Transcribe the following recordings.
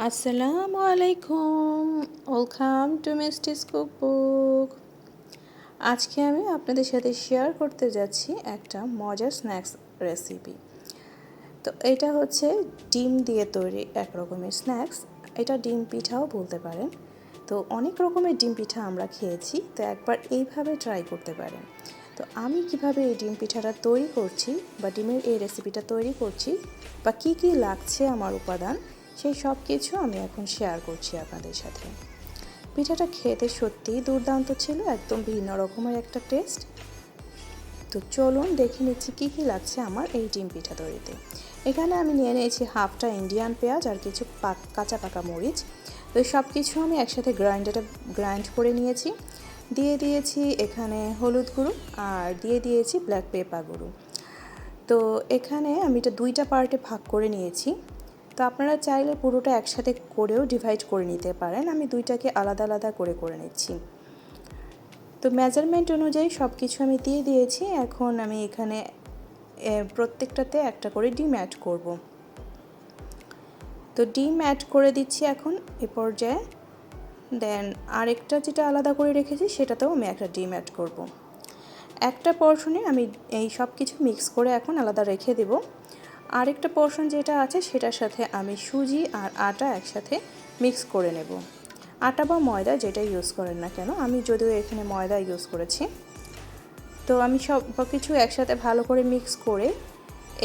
আসসালামু আলাইকুম, welcome to মিস্টিস cookbook. আজকে আমি আপনাদের সাথে শেয়ার করতে যাচ্ছি একটা মজার স্ন্যাক্স রেসিপি। তো এটা হচ্ছে ডিম দিয়ে তৈরি এক রকমের স্ন্যাক্স। এটা ডিম পিঠাও বলতে পারেন। তো অনেক রকমের ডিম পিঠা আমরা খেয়েছি, তো একবার এইভাবে ট্রাই করতে পারেন। তো আমি কিভাবে এই ডিম পিঠাটা তৈরি করছি বা ডিমের এই রেসিপিটা তৈরি করছি বা কী কী লাগছে আমার উপাদান, সেই সব কিছু আমি এখন শেয়ার করছি আপনাদের সাথে। পিঠাটা খেতে সত্যিই দুর্দান্ত ছিল, একদম ভিন্ন রকমের একটা টেস্ট। তো চলুন দেখে নিচ্ছি কী কী লাগছে আমার এই ডিম পিঠা তৈরিতে। এখানে আমি নিয়ে নিয়েছি হাফটা ইন্ডিয়ান পেঁয়াজ আর কিছু কাঁচা পাকা মরিচ। তো সব কিছু আমি একসাথে গ্রাইন্ড করে নিয়েছি। দিয়ে দিয়েছি এখানে হলুদ গুঁড়ো আর দিয়ে দিয়েছি ব্ল্যাক পেপার গুঁড়ো। তো এখানে আমি এটা দুইটা পার্টে ভাগ করে নিয়েছি। তো আপনারা চাইলে পুরোটা একসাথে করেও ডিভাইড করে নিতে পারেন, আমি দুইটাকে আলাদা আলাদা করে নিচ্ছি। তো মেজারমেন্ট অনুযায়ী সব কিছু আমি দিয়ে দিয়েছি। এখন আমি এখানে প্রত্যেকটাতে একটা করে ডিম অ্যাড করব। তো ডিম অ্যাড করে দিচ্ছি এখন এ পর্যায়ে। দেন আরেকটা যেটা আলাদা করে রেখেছি সেটাতেও আমি একটা ডিম অ্যাড করব। একটা পোর্শনে আমি এই সব কিছু মিক্স করে এখন আলাদা রেখে দেব। আরেকটা পোর্শন যেটা আছে সেটার সাথে আমি সুজি আর আটা একসাথে মিক্স করে নেব। আটা বা ময়দা যেটা ইউজ করেন না কেন, আমি যদিও এখানে ময়দা ইউজ করেছি। তো আমি সব কিছু একসাথে ভালো করে মিক্স করে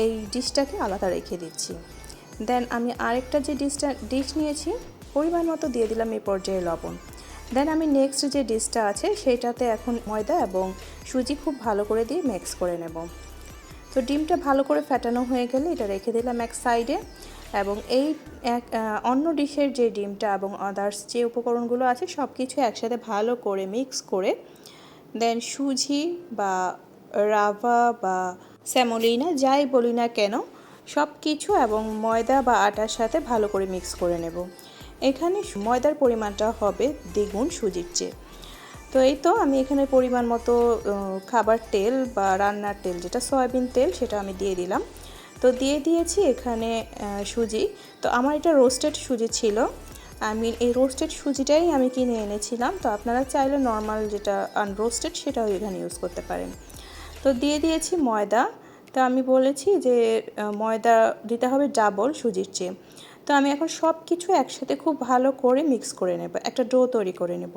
এই ডিশটাকে আলাদা রেখে দিচ্ছি। দেন আমি আরেকটা যে ডিশ নিয়েছি পরিমাণ মতো দিয়ে দিলাম এই পর্যায়ে লবণ। দেন আমি নেক্সট যে ডিশটা আছে সেইটাতে এখন ময়দা এবং সুজি খুব ভালো করে দিয়ে মিক্স করে নেব। তো ডিমটা ভালো করে ফেটানো হয়ে গেলে এটা রেখে দিলাম এক সাইডে, এবং এই অন্য ডিশের যে ডিমটা এবং আদার্স যে উপকরণগুলো আছে সব কিছু একসাথে ভালো করে মিক্স করে দেন সুজি বা রাভা বা স্যামোলিনা যাই বলি না কেন সব কিছু এবং ময়দা বা আটার সাথে ভালো করে মিক্স করে নেব। এখানে ময়দার পরিমাণটা হবে দ্বিগুণ সুজির চেয়ে। তো এই তো আমি এখানে পরিমাণ মতো খাবার তেল বা রান্নার তেল যেটা সয়াবিন তেল সেটা আমি দিয়ে দিলাম। তো দিয়ে দিয়েছি এখানে সুজি। তো আমার এটা রোস্টেড সুজি ছিল, আমি এই রোস্টেড সুজিটাই আমি কিনে এনেছিলাম। তো আপনারা চাইলে নর্মাল যেটা আনরোস্টেড সেটাও এখানে ইউজ করতে পারেন। তো দিয়ে দিয়েছি ময়দা। তো আমি বলেছি যে ময়দা দিতে হবে ডাবল সুজির চেয়ে। তো আমি এখন সব কিছু একসাথে খুব ভালো করে মিক্স করে নেব, একটা ডো তৈরি করে নেব।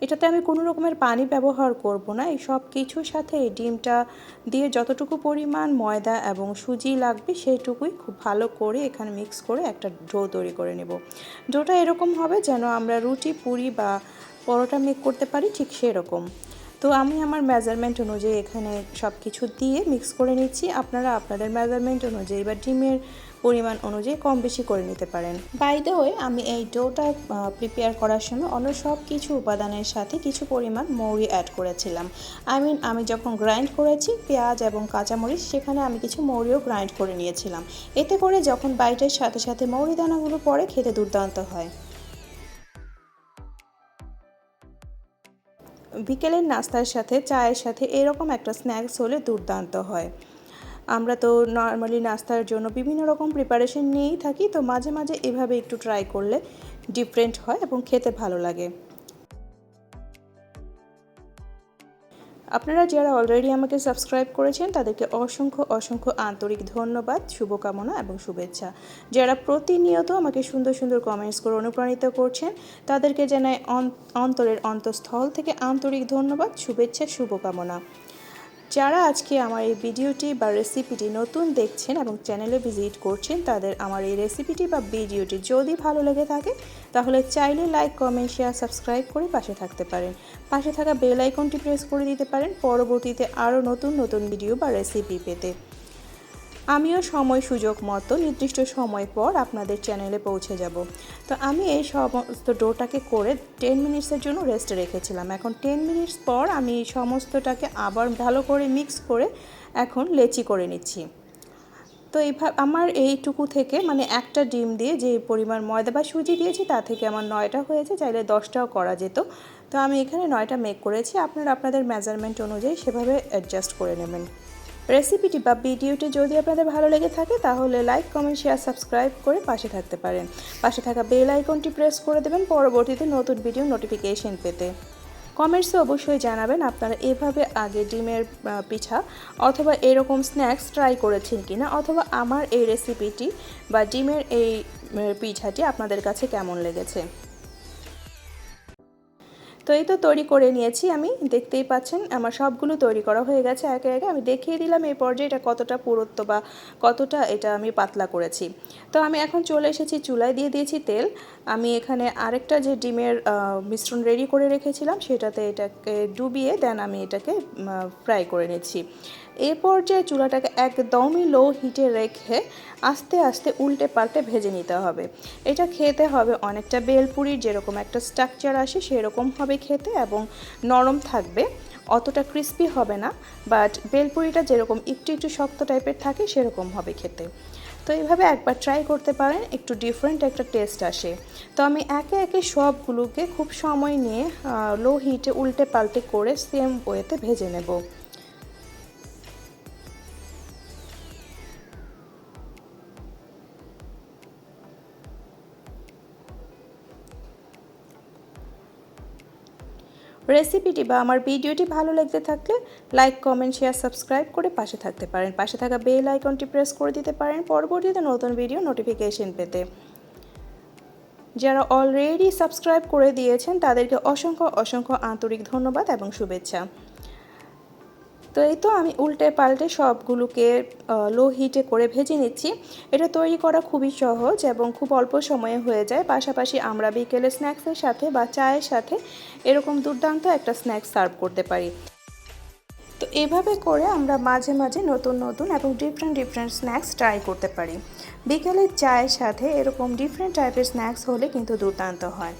এটাতে আমি কোনো রকমের পানি ব্যবহার করব না। এই সব কিছুর সাথে এই ডিমটা দিয়ে যতটুকু পরিমাণ ময়দা এবং সুজি লাগবে সেইটুকুই খুব ভালো করে এখানে মিক্স করে একটা ডো তৈরি করে নেব। ডোটা এরকম হবে যেন আমরা রুটি পুরি বা পরোটা মেক করতে পারি, ঠিক সেরকম। তো আমি আমার মেজারমেন্ট অনুযায়ী এখানে সব কিছু দিয়ে মিক্স করে নিচ্ছি। আপনারা আপনাদের মেজারমেন্ট অনুযায়ী বা ডিমের পরিমাণ অনুযায়ী কম বেশি করে নিতে পারেন। বাই দ্য ওয়ে, আমি এই ডোটা প্রিপেয়ার করার সময় অন্য সব কিছু উপাদানের সাথে কিছু পরিমাণ মৌরি অ্যাড করেছিলাম। আমি যখন গ্রাইন্ড করেছি পেঁয়াজ এবং কাঁচামরিচ, সেখানে আমি কিছু মৌরিও গ্রাইন্ড করে নিয়েছিলাম। এতে করে যখন বাইটের সাথে সাথে মৌরি দানাগুলো পড়ে খেতে দুর্দান্ত হয়। বিকেলের নাস্তার সাথে চায়ের সাথে এরকম একটা স্ন্যাক্স হলে দুর্দান্ত হয়। আমরা তো নর্মালি নাস্তার জন্য বিভিন্ন রকম প্রিপারেশন নিয়েই থাকি, তো মাঝে মাঝে এভাবে একটু ট্রাই করলে ডিফারেন্ট হয় এবং খেতে ভালো লাগে। আপনারা যারা অলরেডি আমাকে সাবস্ক্রাইব করেছেন তাদেরকে অসংখ্য অসংখ্য আন্তরিক ধন্যবাদ, শুভকামনা এবং শুভেচ্ছা। যারা প্রতিনিয়ত আমাকে সুন্দর সুন্দর কমেন্টস করে অনুপ্রাণিত করছেন তাদেরকে জানাই অন্তরের অন্তঃস্থল থেকে আন্তরিক ধন্যবাদ, শুভেচ্ছা, শুভকামনা। যারা আজকে আমার এই ভিডিওটি বা রেসিপিটি নতুন দেখছেন এবং চ্যানেলে ভিজিট করছেন, তাদের আমার এই রেসিপিটি বা ভিডিওটি যদি ভালো লেগে থাকে তাহলে চাইলে লাইক, কমেন্ট, শেয়ার, সাবস্ক্রাইব করে পাশে থাকতে পারেন। পাশে থাকা বেল আইকনটি প্রেস করে দিতে পারেন পরবর্তীতে আরও নতুন নতুন ভিডিও বা রেসিপি পেতে। আমিও সময় সুযোগ মতো নির্দিষ্ট সময় পর আপনাদের চ্যানেলে পৌঁছে যাব। তো আমি এই সমস্ত ডোটাকে করে 10 মিনিটসের জন্য রেস্টে রেখেছিলাম। এখন 10 মিনিটস পর আমি এই সমস্তটাকে আবার ভালো করে মিক্স করে এখন লেচি করে নিচ্ছি। তো এইভাবে আমার এইটুকু থেকে মানে একটা ডিম দিয়ে যে পরিমাণ ময়দা বা সুজি দিয়েছি তা থেকে আমার 9টা হয়েছে, চাইলে 10টাও করা যেত। তো আমি এখানে 9টা মেক করেছি, আপনারা আপনাদের মেজারমেন্ট অনুযায়ী সেভাবে অ্যাডজাস্ট করে নেবেন। রেসিপিটি বা ভিডিওটি যদি আপনাদের ভালো লেগে থাকে তাহলে লাইক, কমেন্ট, শেয়ার, সাবস্ক্রাইব করে পাশে থাকতে পারেন। পাশে থাকা বেল আইকনটি প্রেস করে দেবেন পরবর্তীতে নতুন ভিডিও নোটিফিকেশন পেতে। কমেন্টসে অবশ্যই জানাবেন আপনারা এভাবে আগে ডিমের পিঠা অথবা এরকম স্ন্যাক্স ট্রাই করেছেন কিনা, অথবা আমার এই রেসিপিটি বা ডিমের এই পিঠাটি আপনাদের কাছে কেমন লেগেছে। তো এই তো তৈরি করে নিয়েছি আমি, দেখতেই পাচ্ছেন আমার সবগুলো তৈরি করা হয়ে গেছে একে একে। আমি দেখিয়ে দিলাম এই পর্যায়ে এটা কতটা পুরুত্ব বা কতটা এটা আমি পাতলা করেছি। তো আমি এখন চলে এসেছি চুলায়, দিয়ে দিয়েছি তেল। আমি এখানে আরেকটা যে ডিমের মিশ্রণ রেডি করে রেখেছিলাম সেটাতে এটাকে ডুবিয়ে দেন আমি এটাকে ফ্রাই করে নিচ্ছি। এই পর্যায়ে চুলাটাকে একদমই লো হিটে রেখে আস্তে আস্তে উল্টে পাল্টে ভেজে নিতে হবে। এটা খেতে হবে অনেকটা বেলপুরির যেরকম একটা স্ট্রাকচার আসে সেরকম হবে খেতে, এবং নরম থাকবে, অতটা ক্রিস্পি হবে না, বাট বেলপুরিটা যেরকম একটু একটু শক্ত টাইপের থাকে সেরকম হবে খেতে। তো এইভাবে একবার ট্রাই করতে পারেন, একটু ডিফারেন্ট একটা টেস্ট আসে। তো আমি একে একে সবগুলোকে খুব সময় নিয়ে লো হিটে উল্টে পাল্টে করে সেম ওয়েতে ভেজে নেব। রেসিপিটি বা আমার ভিডিওটি ভালো লাগতে থাকলে লাইক, কমেন্ট, শেয়ার, সাবস্ক্রাইব করে পাশে থাকতে পারেন। পাশে থাকা বেল আইকনটি প্রেস করে দিতে পারেন পরবর্তীতে নতুন ভিডিও নোটিফিকেশন পেতে। যারা অলরেডি সাবস্ক্রাইব করে দিয়েছেন তাদেরকে অসংখ্য অসংখ্য আন্তরিক ধন্যবাদ এবং শুভেচ্ছা। তো এই তো আমি উল্টে পাল্টে সবগুলোকে লো হিটে করে ভেজে নিচ্ছি। এটা তৈরি করা খুবই সহজ এবং খুব অল্প সময়ে হয়ে যায়। পাশাপাশি আমরা বিকেলে স্ন্যাক্সের সাথে বা চায়ের সাথে এরকম দুর্দান্ত একটা স্ন্যাক্স সার্ভ করতে পারি। তো এভাবে করে আমরা মাঝে মাঝে নতুন নতুন এবং ডিফারেন্ট ডিফারেন্ট স্ন্যাক্স ট্রাই করতে পারি। বিকেলের চায়ের সাথে এরকম ডিফারেন্ট টাইপের স্ন্যাক্স হলে কিন্তু দুর্দান্ত হয়।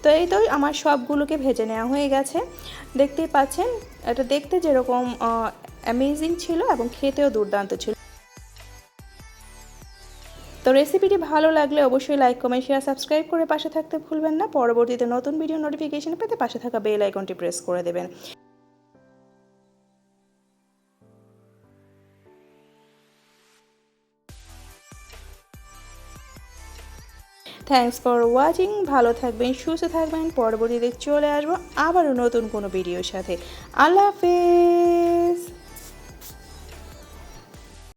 তো এই তো আমার সবগুলোকে ভেজে নেওয়া হয়ে গেছে, দেখতেই পাচ্ছেন। এটা দেখতে যেরকম অ্যামেজিং ছিল এবং খেতেও দুর্দান্ত ছিল। তো রেসিপিটি ভালো লাগলে অবশ্যই লাইক, কমেন্ট, শেয়ার, সাবস্ক্রাইব করে পাশে থাকতে ভুলবেন না। পরবর্তীতে নতুন ভিডিও নোটিফিকেশন পেতে পাশে থাকা বেল আইকনটি প্রেস করে দেবেন। Thanks for watching. ভালো থাকবেন, সুস্থ থাকবেন। পরবর্তীতে চলে আসবো আবারও নতুন কোনো ভিডিওর সাথে। আল্লাহ হাফেজ।